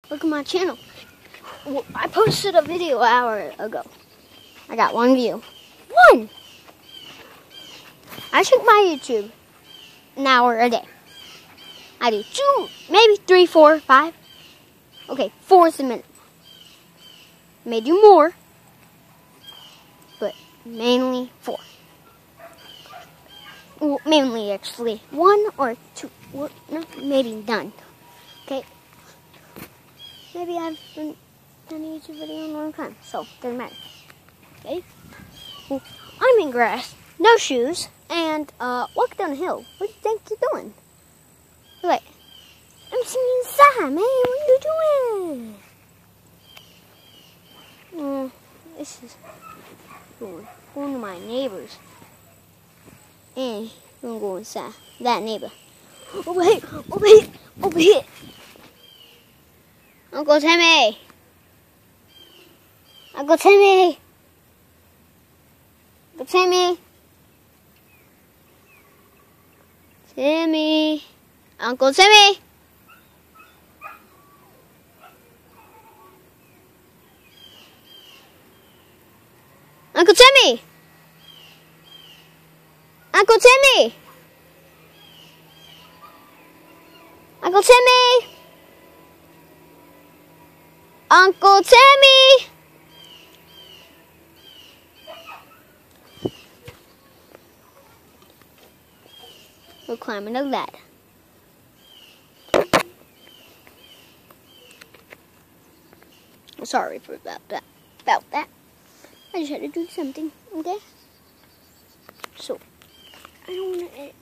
Look at my channel. I posted a video an hour ago. I got 1 view. 1! I check my YouTube an hour a day. I do 2, maybe 3, 4, 5. Okay, 4 is the minute. May do more, but mainly 4. Well, mainly actually 1 or 2. Well, no, maybe none. Okay. Maybe I've been done a YouTube video in a long time, so it doesn't matter. Okay. Well, I'm in grass, no shoes, and walk down a hill. What do you think you're doing? Wait, I'm sitting inside, man. What are you doing? This is going to my neighbors. And I'm gonna go inside that neighbor. Over here, over here, over here. Uncle Timmy. Uncle Timmy. Uncle Timmy. Timmy. Uncle Timmy. Uncle Timmy. Uncle Timmy. Uncle Timmy. Uncle Timmy. We're climbing a ladder. Sorry for about that. I just had to do something, okay? So, I don't want to edit.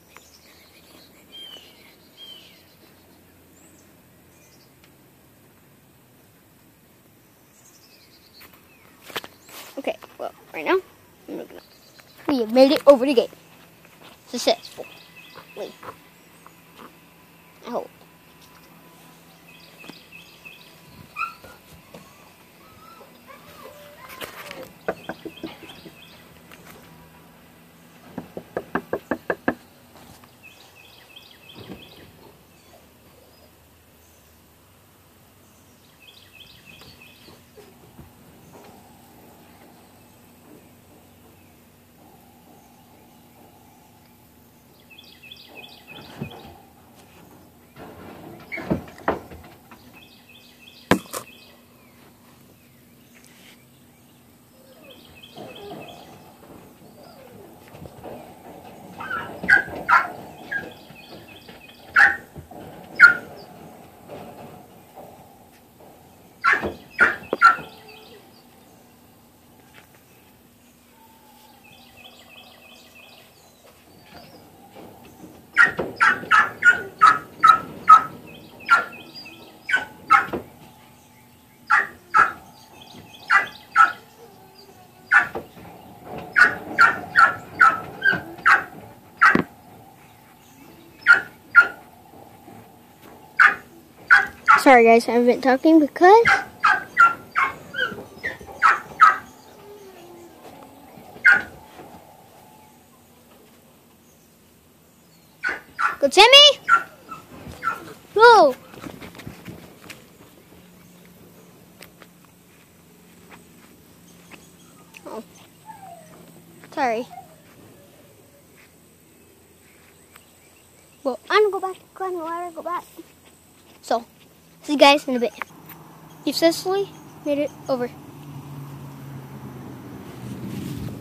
Okay, well, right now, I'm looking up. We have made it over the gate. Successfully. I hope. Sorry guys, I haven't been talking because Go Timmy! Whoa! Oh. Sorry. Well, I'm gonna go back, climb the ladder, go back. So, see you guys in a bit. You've successfully made it over.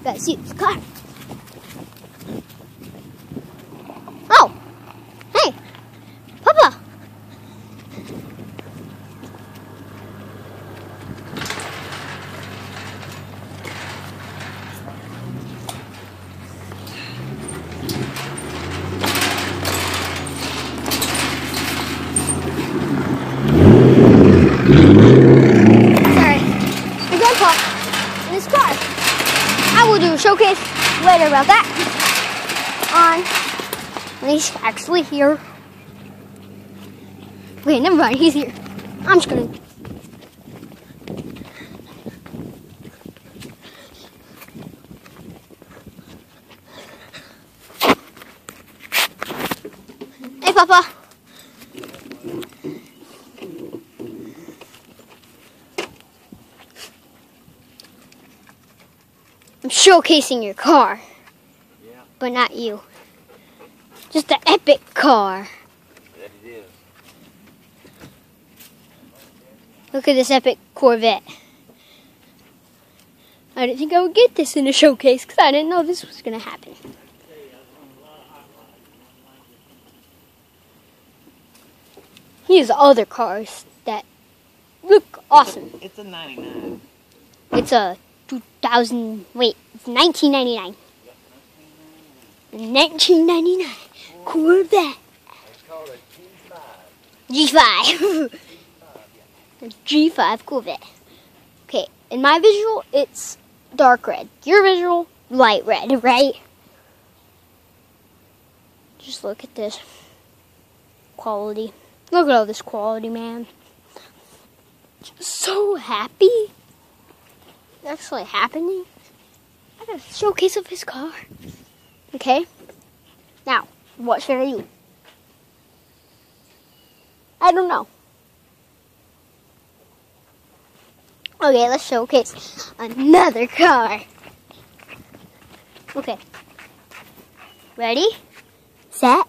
Guys, see the car. Oh! Hey! Papa! I will do a showcase later about that when he's actually here. Okay, never mind, he's here. I'm just gonna. Hey, Papa. I'm showcasing your car. Yeah. But not you. Just the epic car. That it is. Look at this epic Corvette. I didn't think I would get this in a showcase because I didn't know this was going to happen. Here's other cars that look awesome. It's a 99. It's a 2000, wait, it's 1999. 1999 Corvette. It's called a G5. G5. G5 Corvette. Okay, in my visual, it's dark red. Your visual, light red, right? Just look at this quality. Look at all this quality, man. Just so happy. It's actually happening. I got a showcase of his car. Okay? Now, what's for you? I don't know. Okay, let's showcase another car. Okay. Ready? Set?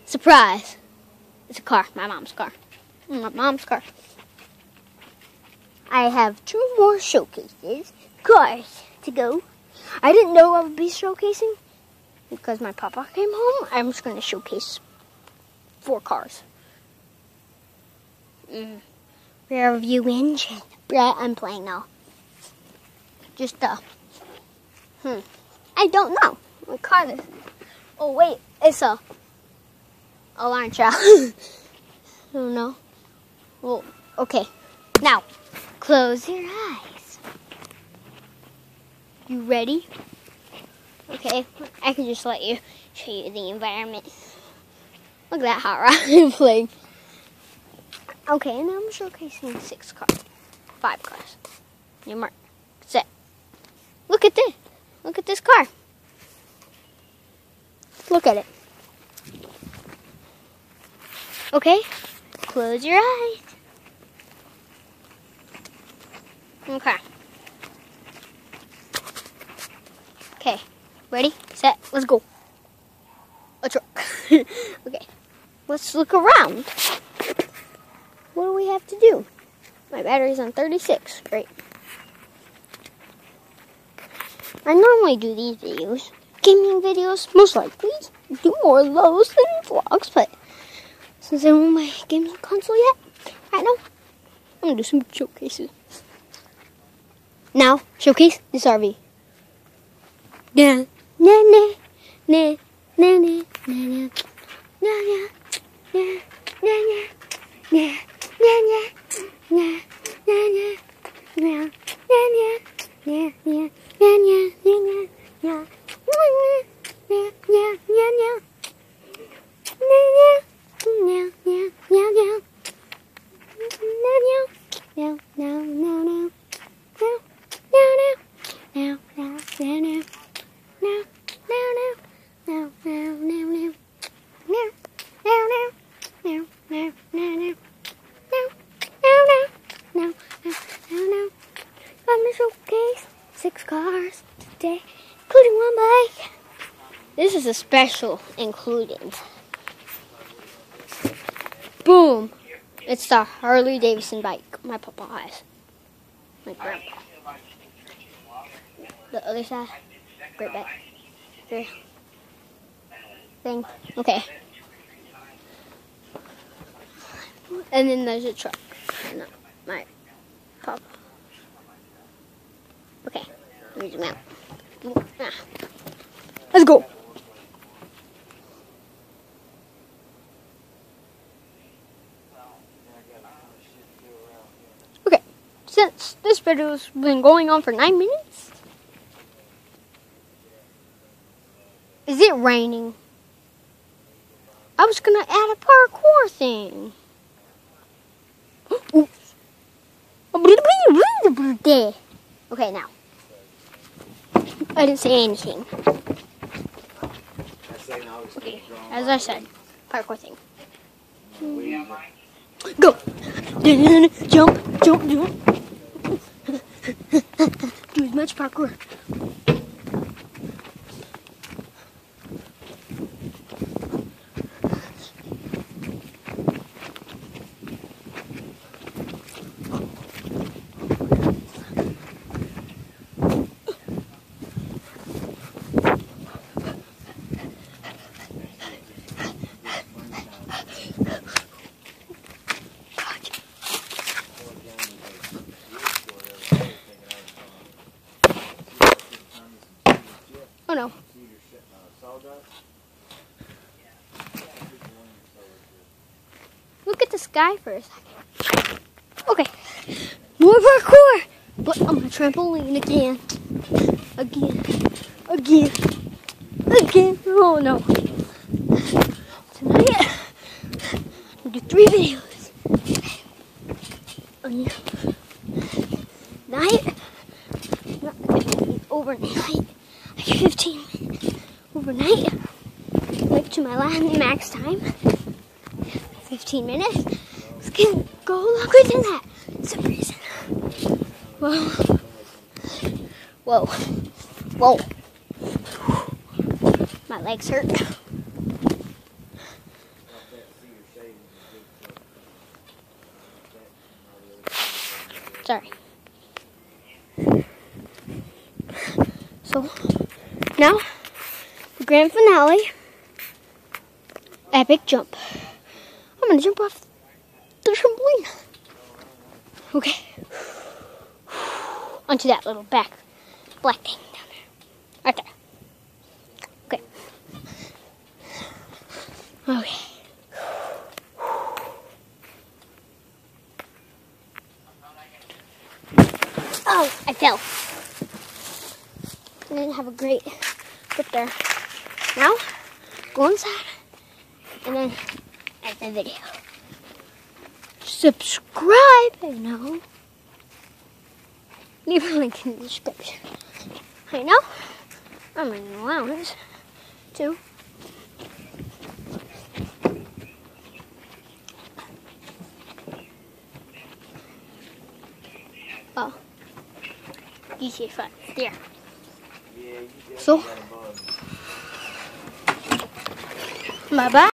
Surprise. It's a car. My mom's car. My mom's car. I have 2 more showcases. Cars to go. I didn't know I would be showcasing because my papa came home. I'm just going to showcase 4 cars. Rear view engine. Yeah, I'm playing now. Just I don't know what car this is. Oh wait, it's a alarm child. I don't know. Well, okay. Now, close your eyes. You ready? Okay, I can just let you show you the environment. Look at that hot rod playing. Okay, and I'm showcasing 6 cars. 5 cars. Your mark. Set. Look at this. Look at this car. Look at it. Okay, close your eyes. Okay. Okay, ready, set, let's go. A truck. Okay, let's look around. What do we have to do? My battery's on 36. Great. I normally do these videos. Gaming videos, most likely. Do more of those than vlogs, but since I don't own my gaming console yet, right now, I'm gonna do some showcases. Now, showcase this RV. Yeah. Na na na na na na na na na na na. Showcase 6 cars today, including 1 bike. This is a special including. Boom! It's the Harley Davidson bike my papa has. My grandpa. The other side. Great bike. Here. Thing. Okay. And then there's a truck. And my papa. Okay, let me zoom out. Let's go. Okay, since this video's been going on for 9 minutes, is it raining? I was gonna add a parkour thing. Oops. Okay, now. I didn't say anything. Okay, as I said, parkour thing. Go! Jump, jump, jump. Do as much parkour. no. Look at the sky for a second. Okay. More parkour! But on my trampoline again. Again. Oh no. Tonight, I'll do 3 videos. Night. Overnight. Like 15 minutes. Overnight. Like to my last max time. 15 minutes. It's gonna go longer than that. Some reason. Whoa. My legs hurt. Sorry. So, now, the grand finale, epic jump. I'm gonna jump off the trampoline. Okay. Onto that little black thing down there. Right there. Okay. Oh, I fell. I didn't have a great grip there. Now, go inside and then end the video. Subscribe and now leave a link in the description. I know I'm in the lounge too. Oh, GTA 5 there. So, bye bye.